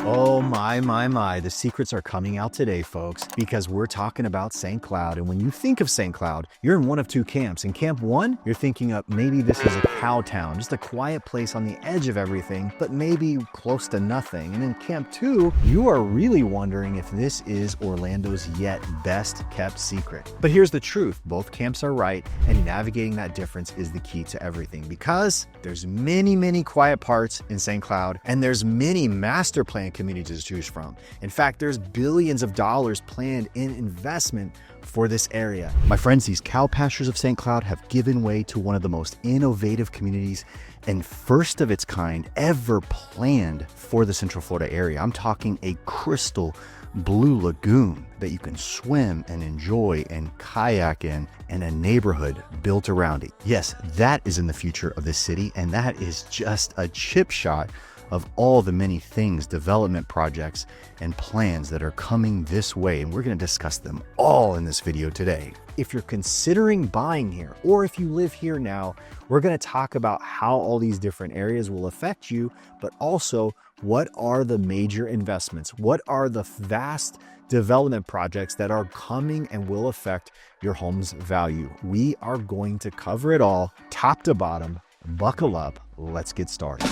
Oh my, the secrets are coming out today, folks, because we're talking about St. Cloud. And when you think of St. Cloud, you're in one of two camps. In camp one, you're thinking of maybe this is a cow town, just a quiet place on the edge of everything, but maybe close to nothing. And in camp two, you are really wondering if this is Orlando's yet best kept secret. But here's the truth, both camps are right, and navigating that difference is the key to everything, because there's many quiet parts in St. Cloud, and there's many master plan communities to choose from. In fact, there's billions of dollars planned in investment for this area. My friends, these cow pastures of St. Cloud have given way to one of the most innovative communities and first of its kind ever planned for the Central Florida area. I'm talking a crystal blue lagoon that you can swim and enjoy and kayak in, and a neighborhood built around it. Yes, that is in the future of this city, and that is just a chip shot of all the many things, development projects and plans that are coming this way, and we're going to discuss them all in this video today. If you're considering buying here, or if you live here now, we're going to talk about how all these different areas will affect you, but also what are the major investments, what are the vast development projects that are coming and will affect your home's value. We are going to cover it all, top to bottom. Buckle up, let's get started.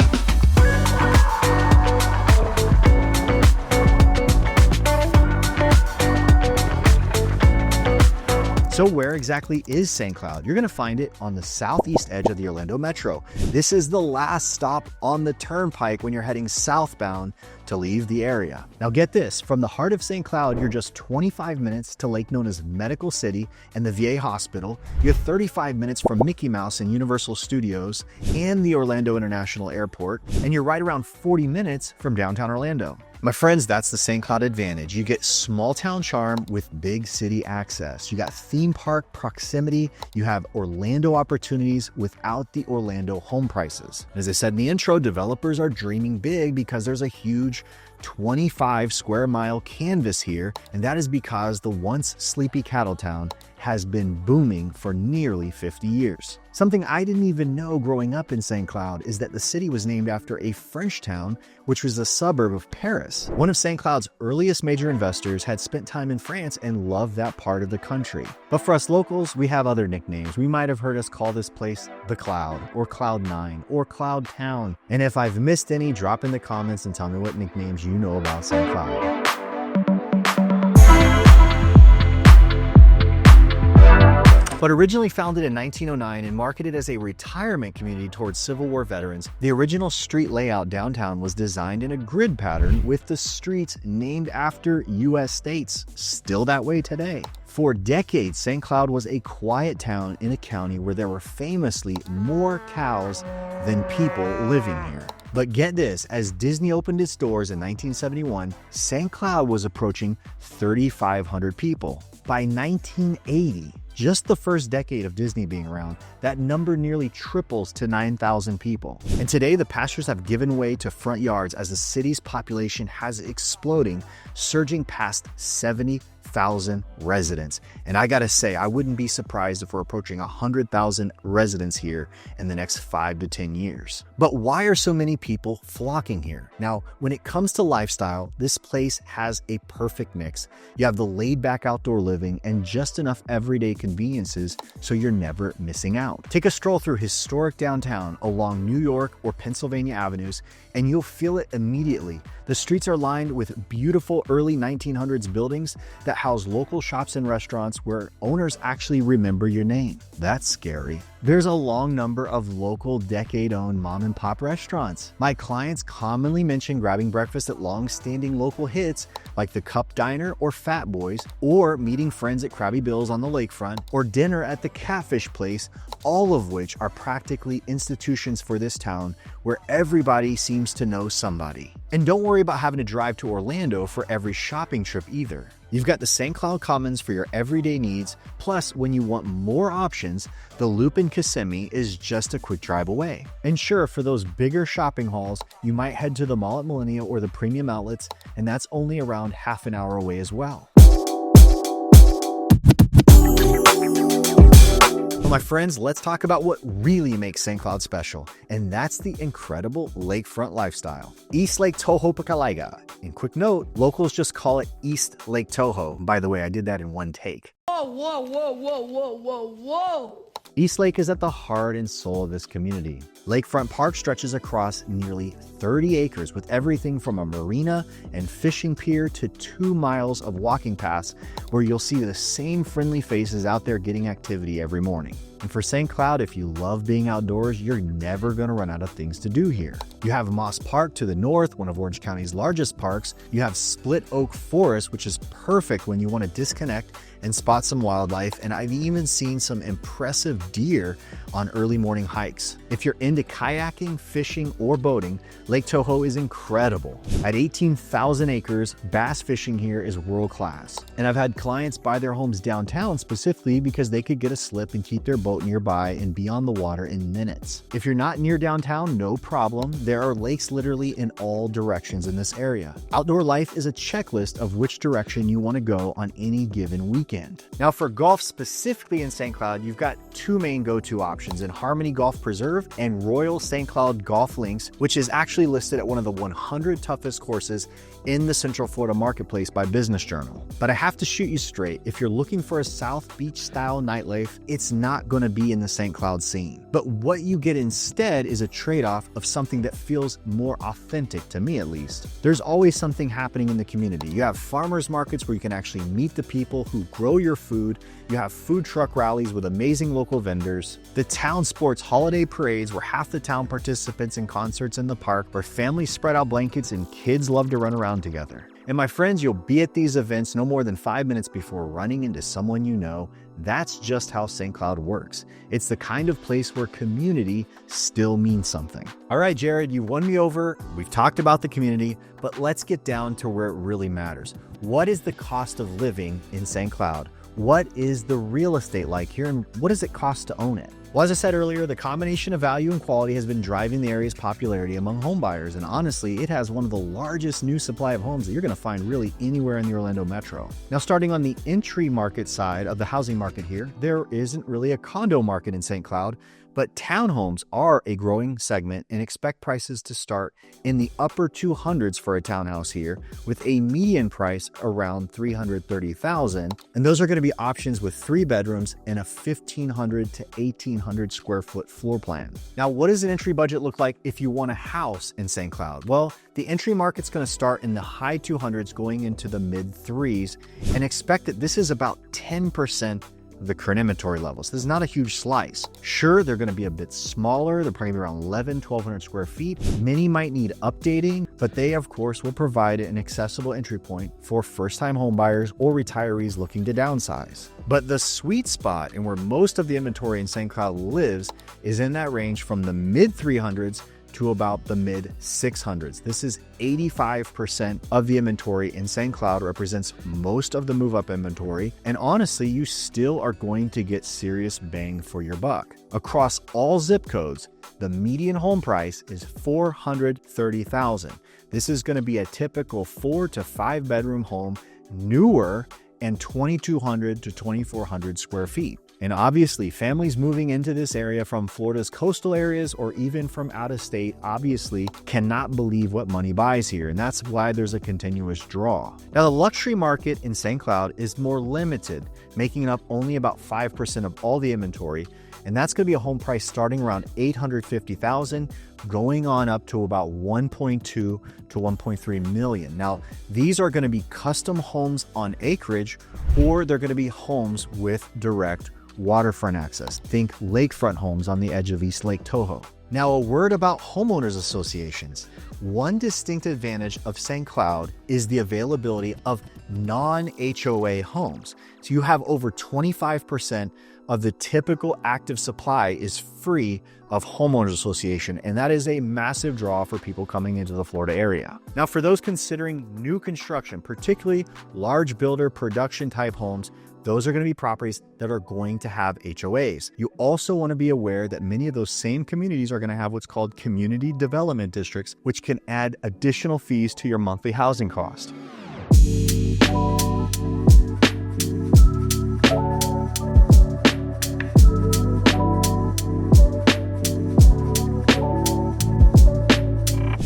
So where exactly is St. Cloud? You're going to find it on the southeast edge of the Orlando Metro. This is the last stop on the turnpike when you're heading southbound to leave the area. Now get this, from the heart of St. Cloud, you're just 25 minutes to Lake Nona's Medical City and the VA Hospital. You're 35 minutes from Mickey Mouse and Universal Studios and the Orlando International Airport, and you're right around 40 minutes from downtown Orlando. My friends, that's the St. Cloud advantage. You get small town charm with big city access. You got theme park proximity. You have Orlando opportunities without the Orlando home prices. As I said in the intro, developers are dreaming big because there's a huge 25 square mile canvas here, and that is because the once sleepy cattle town has been booming for nearly 50 years. Something I didn't even know growing up in St. Cloud is that the city was named after a French town, which was a suburb of Paris. One of St. Cloud's earliest major investors had spent time in France and loved that part of the country. But for us locals, we have other nicknames. We might have heard us call this place the Cloud, or Cloud 9, or Cloud Town. And if I've missed any, drop in the comments and tell me what nicknames you know about St. Cloud. But originally founded in 1909 and marketed as a retirement community towards Civil War veterans, the original street layout downtown was designed in a grid pattern with the streets named after U.S. states, still that way today. For decades, St. Cloud was a quiet town in a county where there were famously more cows than people living here. But get this, as Disney opened its doors in 1971, St. Cloud was approaching 3,500 people. By 1980, just the first decade of Disney being around, that number nearly triples to 9,000 people. And today, the pastures have given way to front yards as the city's population has exploding, surging past 70,000 residents. And I gotta say, I wouldn't be surprised if we're approaching 100,000 residents here in the next 5 to 10 years. But why are so many people flocking here? Now, when it comes to lifestyle, this place has a perfect mix. You have the laid-back outdoor living and just enough everyday conveniences so you're never missing out. Take a stroll through historic downtown along New York or Pennsylvania avenues and you'll feel it immediately. The streets are lined with beautiful early 1900s buildings that house local shops and restaurants where owners actually remember your name. That's scary. There's a long number of local decade-owned mom-and-pop restaurants. My clients commonly mention grabbing breakfast at long-standing local hits like the Cup Diner or Fat Boys, or meeting friends at Krabby Bill's on the lakefront, or dinner at the Catfish Place, all of which are practically institutions for this town where everybody seems to know somebody. And don't worry about having to drive to Orlando for every shopping trip either. You've got the St. Cloud Commons for your everyday needs, plus when you want more options, the Loop in Kissimmee is just a quick drive away. And sure, for those bigger shopping hauls, you might head to the Mall at Millennia or the Premium Outlets, and that's only around half an hour away as well. my friends, let's talk about what really makes St. Cloud special, and that's the incredible lakefront lifestyle. East Lake Toho. And quick note, locals just call it East Lake Toho. By the way, I did that in one take. Whoa. East Lake is at the heart and soul of this community. Lakefront Park stretches across nearly 30 acres with everything from a marina and fishing pier to 2 miles of walking paths where you'll see the same friendly faces out there getting activity every morning. And for St. Cloud, if you love being outdoors, you're never going to run out of things to do here. You have Moss Park to the north, one of Orange County's largest parks. You have Split Oak Forest, which is perfect when you want to disconnect and spot some wildlife. And I've even seen some impressive deer on early morning hikes. If you're into kayaking, fishing, or boating, Lake Toho is incredible. At 18,000 acres, bass fishing here is world class. And I've had clients buy their homes downtown specifically because they could get a slip and keep their boat nearby and be on the water in minutes. If you're not near downtown, no problem. There are lakes literally in all directions in this area. Outdoor life is a checklist of which direction you want to go on any given weekend. Now for golf specifically in St. Cloud, you've got two main go-to options in Harmony Golf Preserve and Royal St. Cloud Golf Links, which is actually listed at one of the 100 toughest courses in the Central Florida marketplace by Business Journal. But I have to shoot you straight. If you're looking for a South Beach style nightlife, it's not going to be in the St. Cloud scene. But what you get instead is a trade-off of something that feels more authentic, to me at least. There's always something happening in the community. You have farmers markets where you can actually meet the people who grow your food. You have food truck rallies with amazing local vendors. The town sports holiday parades where half the town participates in concerts in the park, where families spread out blankets and kids love to run around together. And my friends, you'll be at these events no more than 5 minutes before running into someone you know. That's just how St. Cloud works. It's the kind of place where community still means something. All right, Jared, you won me over. We've talked about the community, but let's get down to where it really matters. What is the cost of living in St. Cloud? What is the real estate like here, and what does it cost to own it? Well, as I said earlier, the combination of value and quality has been driving the area's popularity among home buyers, and honestly, it has one of the largest new supply of homes that you're going to find really anywhere in the Orlando metro. Now, starting on the entry market side of the housing market here, there isn't really a condo market in St. Cloud, but townhomes are a growing segment and expect prices to start in the upper 200s for a townhouse here, with a median price around $330,000. And those are going to be options with 3 bedrooms and a 1,500 to 1,800 square foot floor plan. Now, what does an entry budget look like if you want a house in St. Cloud? Well, the entry market's going to start in the high 200s going into the mid 3s, and expect that this is about 10% the current inventory levels. This is not a huge slice. Sure, they're going to be a bit smaller. They're probably around 1,200 square feet. Many might need updating, but they, of course, will provide an accessible entry point for first-time homebuyers or retirees looking to downsize. But the sweet spot and where most of the inventory in St. Cloud lives is in that range from the mid-300s to about the mid-600s. This is 85% of the inventory in St. Cloud, represents most of the move-up inventory, and honestly, you still are going to get serious bang for your buck. Across all zip codes, the median home price is $430,000. This is going to be a typical 4 to 5 bedroom home, newer, and 2,200 to 2,400 square feet. And obviously, families moving into this area from Florida's coastal areas or even from out of state obviously cannot believe what money buys here, and that's why there's a continuous draw. Now, the luxury market in St. Cloud is more limited, making up only about 5% of all the inventory, and that's going to be a home price starting around $850,000, going on up to about 1.2 to 1.3 million. Now, these are going to be custom homes on acreage, or they're going to be homes with direct waterfront access. Think lakefront homes on the edge of East Lake Toho. Now, a word about homeowners associations. One distinct advantage of St. Cloud is the availability of non-HOA homes. So you have over 25% of the typical active supply is free of homeowners association, and that is a massive draw for people coming into the Florida area. Now, for those considering new construction, particularly large builder production type homes, those are going to be properties that are going to have HOAs. You also want to be aware that many of those same communities are going to have what's called community development districts, which can add additional fees to your monthly housing cost.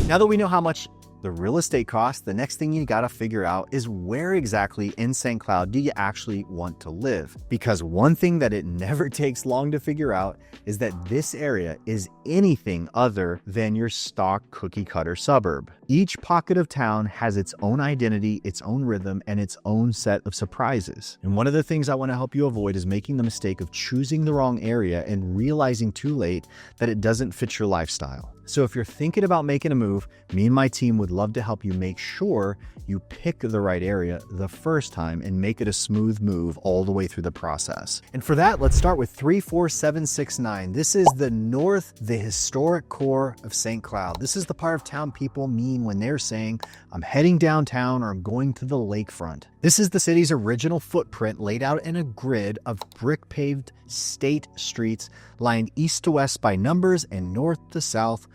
Now that we know how much the real estate costs, the next thing you gotta figure out is where exactly in St. Cloud do you actually want to live? Because one thing that it never takes long to figure out is that this area is anything other than your stock cookie cutter suburb. Each pocket of town has its own identity, its own rhythm, and its own set of surprises. And one of the things I want to help you avoid is making the mistake of choosing the wrong area and realizing too late that it doesn't fit your lifestyle. So if you're thinking about making a move, me and my team would love to help you make sure you pick the right area the first time and make it a smooth move all the way through the process. And for that, let's start with 34769. This is the historic core of St. Cloud. This is the part of town people mean when they're saying, I'm heading downtown or I'm going to the lakefront. This is the city's original footprint laid out in a grid of brick-paved state streets lined east to west by numbers and north to south,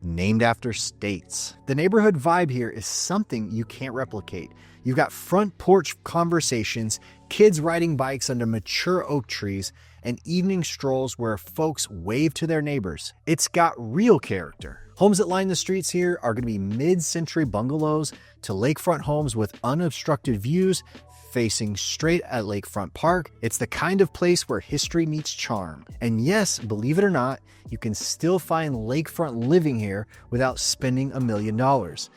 named after states. The neighborhood vibe here is something you can't replicate. You've got front porch conversations, kids riding bikes under mature oak trees, and evening strolls where folks wave to their neighbors. It's got real character. Homes that line the streets here are going to be mid-century bungalows to lakefront homes with unobstructed views facing straight at Lakefront Park. It's the kind of place where history meets charm. And yes, believe it or not, you can still find lakefront living here without spending $1 million.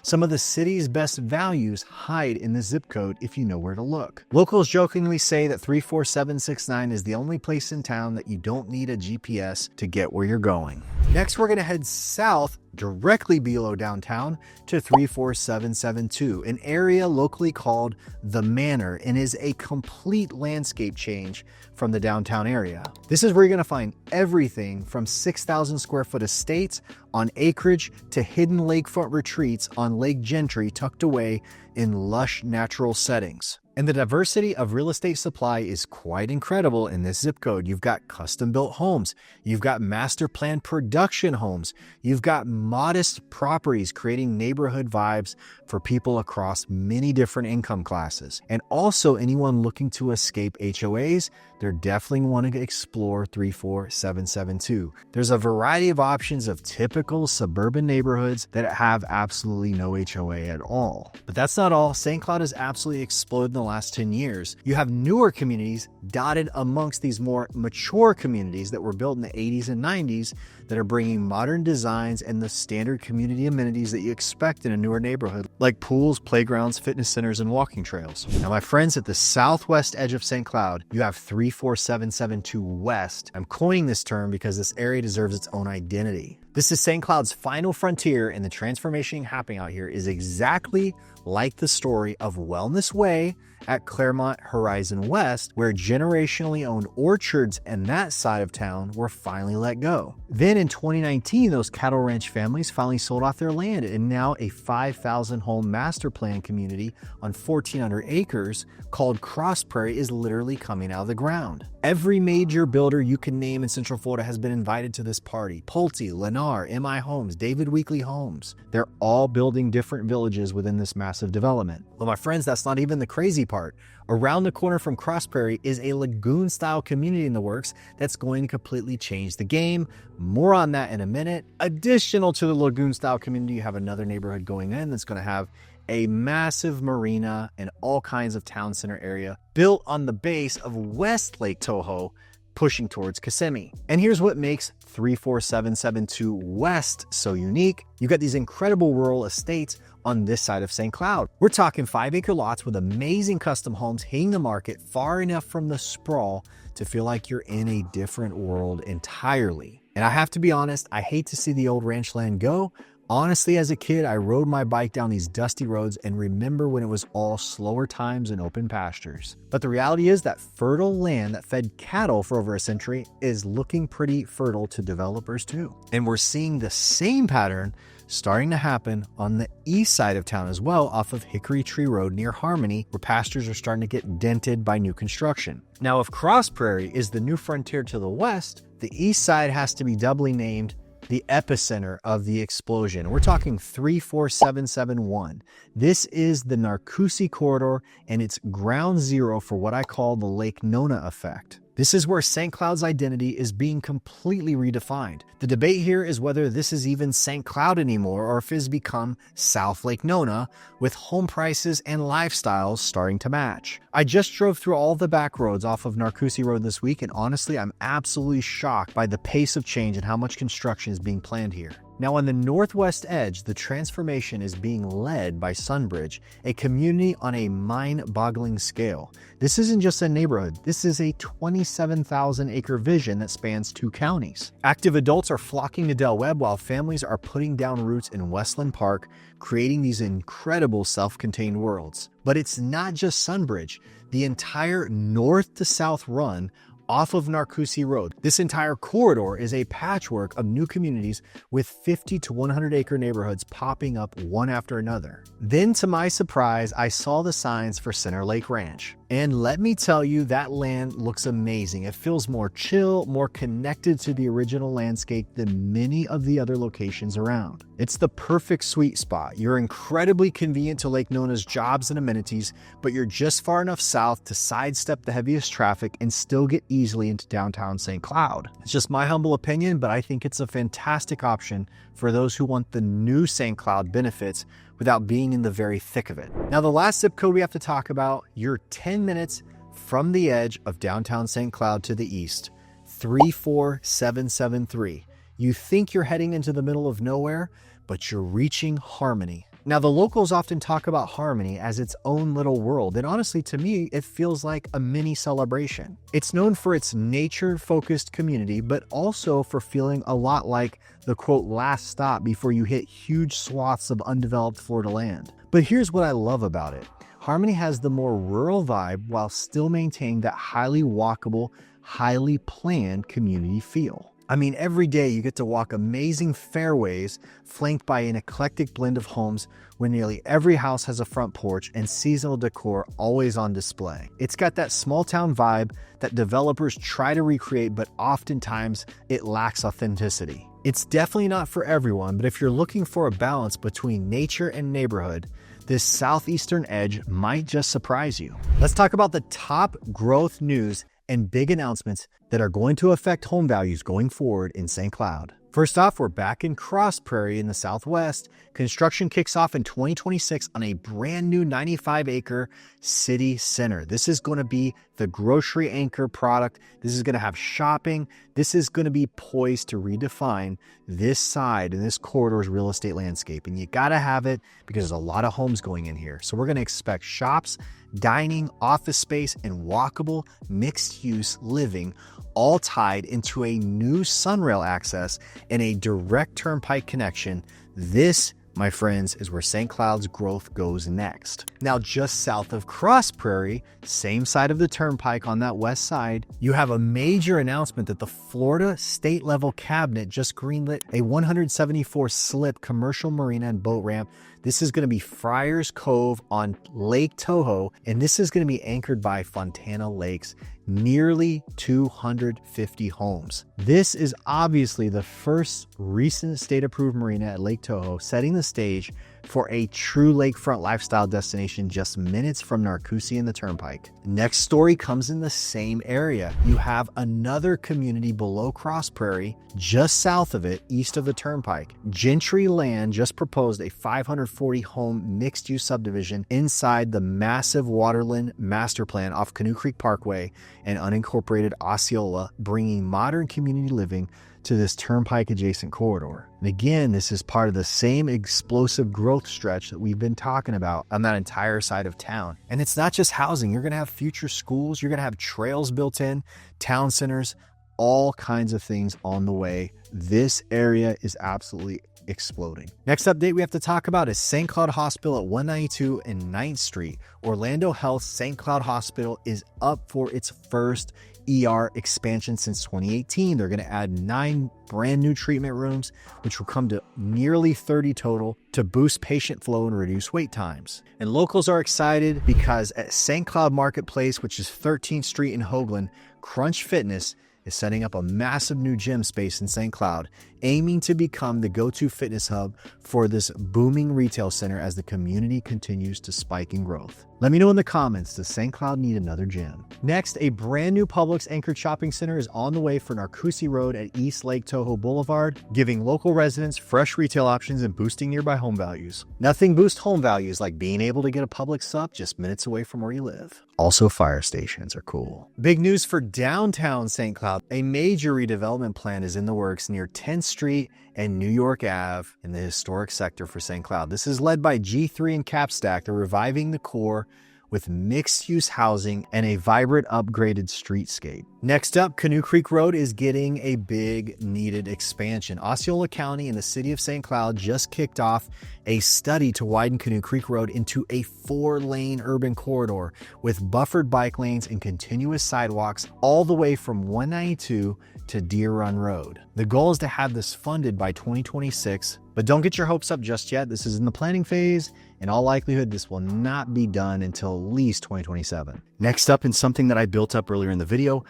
Some of the city's best values hide in the zip code if you know where to look. Locals jokingly say that 34769 is the only place in town that you don't need a GPS to get where you're going. Next, we're going to head south directly below downtown to 34772, an area locally called The Manor, and is a complete landscape change from the downtown area. This is where you're going to find everything from 6,000 square foot estates on acreage to hidden lakefront retreats on Lake Gentry tucked away in lush natural settings. And the diversity of real estate supply is quite incredible in this zip code. You've got custom-built homes. You've got master plan production homes. You've got modest properties creating neighborhood vibes for people across many different income classes. And also anyone looking to escape HOAs, they're definitely want to explore 34772. There's a variety of options of typical suburban neighborhoods that have absolutely no HOA at all. But that's not all. St. Cloud has absolutely exploded in the last 10 years. You have newer communities dotted amongst these more mature communities that were built in the 80s and 90s that are bringing modern designs and the standard community amenities that you expect in a newer neighborhood, like pools, playgrounds, fitness centers, and walking trails. Now, my friends, at the southwest edge of St. Cloud, you have 34772 West. I'm coining this term because this area deserves its own identity. This is St. Cloud's final frontier, and the transformation happening out here is exactly like the story of Wellness Way at Claremont Horizon West, where generationally owned orchards in that side of town were finally let go. Then in 2019, those cattle ranch families finally sold off their land, and now a 5,000 home master plan community on 1,400 acres called Crossprairie is literally coming out of the ground. Every major builder you can name in Central Florida has been invited to this party. Pulte, Lennar, MI Homes, David Weekley Homes. They're all building different villages within this massive development. Well, my friends, that's not even the crazy part. Around the corner from Crossprairie is a Lagoon-style community in the works that's going to completely change the game. More on that in a minute. Additional to the Lagoon-style community, you have another neighborhood going in that's going to have a massive marina and all kinds of town center area built on the base of West Lake Toho, pushing towards Kissimmee. And here's what makes 34772 West so unique. You've got these incredible rural estates on this side of St. Cloud. We're talking 5-acre lots with amazing custom homes hitting the market far enough from the sprawl to feel like you're in a different world entirely. And I have to be honest, I hate to see the old ranch land go. Honestly, as a kid, I rode my bike down these dusty roads and remember when it was all slower times and open pastures. But the reality is that fertile land that fed cattle for over a century is looking pretty fertile to developers too. And we're seeing the same pattern starting to happen on the east side of town as well, off of Hickory Tree Road near Harmony, where pastures are starting to get dented by new construction. Now, if Crossprairie is the new frontier to the west, the east side has to be doubly named the epicenter of the explosion. We're talking 34771. This is the Narcoossee Corridor, and it's ground zero for what I call the Lake Nona effect. This is where St. Cloud's identity is being completely redefined. The debate here is whether this is even St. Cloud anymore or if it has become South Lake Nona, with home prices and lifestyles starting to match. I just drove through all the back roads off of Narcoossee Road this week, and honestly, I'm absolutely shocked by the pace of change and how much construction is being planned here. Now, on the northwest edge, the transformation is being led by Sunbridge, a community on a mind-boggling scale. This isn't just a neighborhood, this is a 27,000-acre vision that spans 2 counties. Active adults are flocking to Del Webb while families are putting down roots in Westland Park, creating these incredible self-contained worlds. But it's not just Sunbridge. The entire north to south run off of Narcoossee Road, this entire corridor is a patchwork of new communities with 50 to 100-acre neighborhoods popping up one after another. Then, to my surprise, I saw the signs for Center Lake Ranch. And let me tell you, that land looks amazing. It feels more chill, more connected to the original landscape than many of the other locations around. It's the perfect sweet spot. You're incredibly convenient to Lake Nona's jobs and amenities, but you're just far enough south to sidestep the heaviest traffic and still get easily into downtown St. Cloud. It's just my humble opinion, but I think it's a fantastic option for those who want the new St. Cloud benefits without being in the very thick of it. Now, the last zip code we have to talk about, you're 10 minutes from the edge of downtown St. Cloud to the east, 34773. You think you're heading into the middle of nowhere, but you're reaching Harmony. Now, the locals often talk about Harmony as its own little world, and honestly, to me, it feels like a mini celebration. It's known for its nature-focused community, but also for feeling a lot like the, quote, last stop before you hit huge swaths of undeveloped Florida land. But here's what I love about it. Harmony has the more rural vibe while still maintaining that highly walkable, highly planned community feel. I mean, every day you get to walk amazing fairways flanked by an eclectic blend of homes where nearly every house has a front porch and seasonal decor always on display. It's got that small town vibe that developers try to recreate, but oftentimes it lacks authenticity. It's definitely not for everyone, but if you're looking for a balance between nature and neighborhood, this southeastern edge might just surprise you. Let's talk about the top growth news and big announcements that are going to affect home values going forward in St. Cloud. First off, we're back in Crossprairie in the southwest. Construction kicks off in 2026 on a brand new 95-acre city center. This is going to be the grocery anchor product. This is going to have shopping. This is going to be poised to redefine this side and this corridor's real estate landscape. And you got to have it because there's a lot of homes going in here. So we're going to expect shops, dining, office space, and walkable mixed-use living all tied into a new sunrail access and a direct turnpike connection. This, my friends, is where St. Cloud's growth goes next. Now, just south of Crossprairie, same side of the turnpike on that west side, you have a major announcement that the Florida state level cabinet just greenlit a 174-slip commercial marina and boat ramp. This is going to be Friars Cove on Lake Toho, and this is going to be anchored by Fontana Lakes, nearly 250 homes. This is obviously the first recent state-approved marina at Lake Toho, setting the stage for a true lakefront lifestyle destination just minutes from Narcoossee and the Turnpike. Next story comes in the same area. You have another community below Crossprairie, just south of it, east of the Turnpike. Gentry Land just proposed a 540-home mixed-use subdivision inside the massive Waterland master plan off Canoe Creek Parkway and unincorporated Osceola, bringing modern community living to this turnpike-adjacent corridor. And again, this is part of the same explosive growth stretch that we've been talking about on that entire side of town. And it's not just housing. You're going to have future schools. You're going to have trails built in, town centers, all kinds of things on the way. This area is absolutely exploding. Next update we have to talk about is St. Cloud Hospital at 192 and 9th Street. Orlando Health St. Cloud Hospital is up for its first ER expansion since 2018. They're going to add 9 brand new treatment rooms, which will come to nearly 30 total to boost patient flow and reduce wait times. And locals are excited because at St. Cloud Marketplace, which is 13th Street in Hoagland, Crunch Fitness is setting up a massive new gym space in St. Cloud, aiming to become the go-to fitness hub for this booming retail center as the community continues to spike in growth. Let me know in the comments, does St. Cloud need another gym? Next, a brand new Publix anchored shopping center is on the way for Narcoossee Road at East Lake Toho Boulevard, giving local residents fresh retail options and boosting nearby home values. Nothing boosts home values like being able to get a Publix sub just minutes away from where you live. Also, fire stations are cool. Big news for downtown St. Cloud. A major redevelopment plan is in the works near 10th Street and New York Ave in the historic sector for St. Cloud. This is led by G3 and Capstack. They're reviving the core with mixed-use housing and a vibrant upgraded streetscape. Next up, Canoe Creek Road is getting a big needed expansion. Osceola County and the city of St. Cloud just kicked off a study to widen Canoe Creek Road into a 4-lane urban corridor with buffered bike lanes and continuous sidewalks all the way from 192 to Deer Run Road. The goal is to have this funded by 2026, but don't get your hopes up just yet. This is in the planning phase. In all likelihood, this will not be done until at least 2027. Next up, and something that I built up earlier in the video,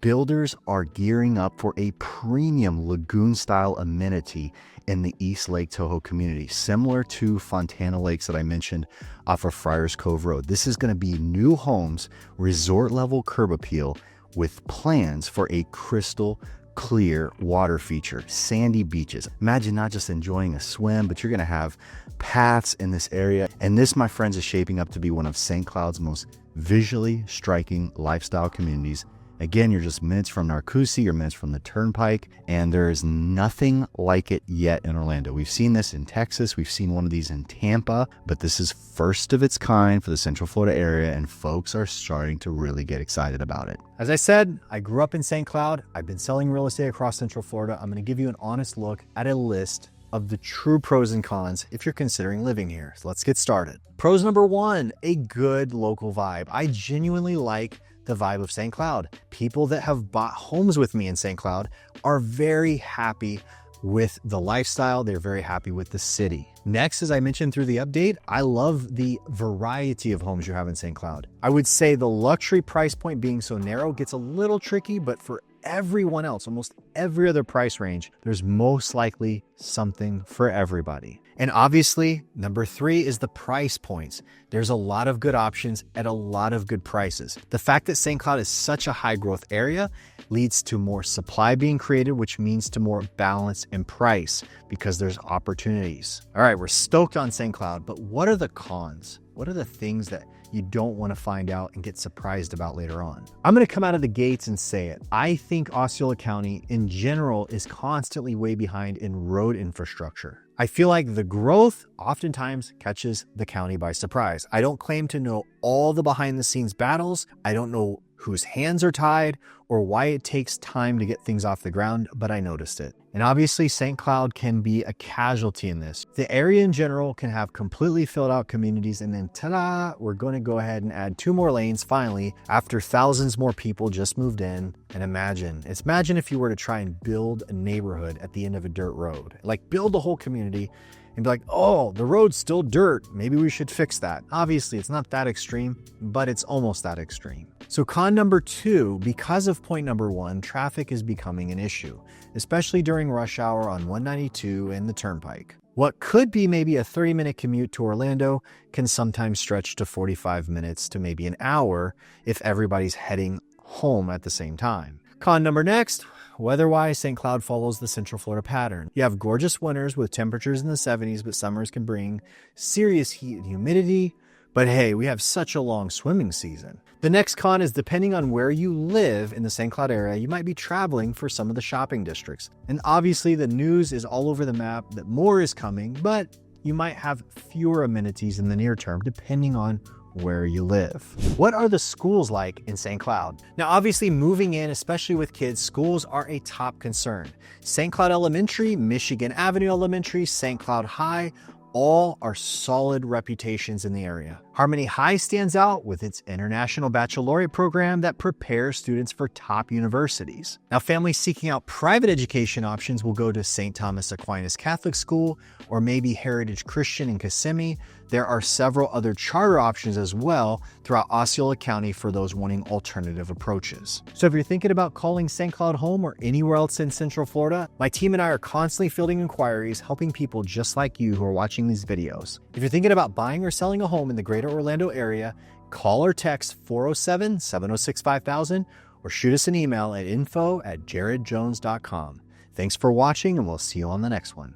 builders are gearing up for a premium lagoon-style amenity in the East Lake Toho community, similar to Fontana Lakes that I mentioned off of Friars Cove Road. This is going to be new homes, resort-level curb appeal, with plans for a crystal clear water feature, sandy beaches. Imagine not just enjoying a swim, but you're going to have paths in this area. And this, my friends, is shaping up to be one of St. Cloud's most visually striking lifestyle communities. Again, you're just minutes from Narcoossee or minutes from the Turnpike, and there is nothing like it yet in Orlando. We've seen this in Texas. We've seen one of these in Tampa, but this is first of its kind for the Central Florida area, and folks are starting to really get excited about it. As I said, I grew up in St. Cloud. I've been selling real estate across Central Florida. I'm going to give you an honest look at a list of the true pros and cons if you're considering living here. So let's get started. Pros number 1, a good local vibe. I genuinely like the vibe of St. Cloud. People that have bought homes with me in St. Cloud are very happy with the lifestyle. They're very happy with the city. Next, as I mentioned through the update, I love the variety of homes you have in St. Cloud. I would say the luxury price point being so narrow gets a little tricky, but for everyone else, almost every other price range, there's most likely something for everybody. And obviously, number 3 is the price points. There's a lot of good options at a lot of good prices. The fact that St. Cloud is such a high growth area leads to more supply being created, which means to more balance in price because there's opportunities. All right, we're stoked on St. Cloud, but what are the cons? What are the things that you don't want to find out and get surprised about later on? I'm going to come out of the gates and say it. I think Osceola County in general is constantly way behind in road infrastructure. I feel like the growth oftentimes catches the county by surprise. I don't claim to know all the behind the scenes battles. I don't know whose hands are tied or why it takes time to get things off the ground, but I noticed it. And obviously St. Cloud can be a casualty in this. The area in general can have completely filled out communities and then ta-da, we're going to go ahead and add 2 more lanes finally after thousands more people just moved in. And imagine if you were to try and build a neighborhood at the end of a dirt road, like build the whole community and be like, oh, the road's still dirt. Maybe we should fix that. Obviously, it's not that extreme, but it's almost that extreme. So con number 2, because of point number 1, traffic is becoming an issue, especially during rush hour on 192 and the Turnpike. What could be maybe a 30-minute commute to Orlando can sometimes stretch to 45 minutes to maybe an hour if everybody's heading home at the same time. Con number next, weather-wise, St. Cloud follows the Central Florida pattern. You have gorgeous winters with temperatures in the 70s, but summers can bring serious heat and humidity. But hey, we have such a long swimming season. The next con is depending on where you live in the St. Cloud area, you might be traveling for some of the shopping districts. And obviously the news is all over the map that more is coming, but you might have fewer amenities in the near term depending on where you live. What are the schools like in St. Cloud? Now, obviously moving in, especially with kids, schools are a top concern. St. Cloud Elementary, Michigan Avenue Elementary, St. Cloud High, all are solid reputations in the area. Harmony High stands out with its international baccalaureate program that prepares students for top universities. Now, families seeking out private education options will go to St. Thomas Aquinas Catholic School or maybe Heritage Christian in Kissimmee. There are several other charter options as well throughout Osceola County for those wanting alternative approaches. So if you're thinking about calling St. Cloud home or anywhere else in Central Florida, my team and I are constantly fielding inquiries, helping people just like you who are watching these videos. If you're thinking about buying or selling a home in the greater Orlando area, call or text 407-706-5000 or shoot us an email at info@jaredjones.com. Thanks for watching, and we'll see you on the next one.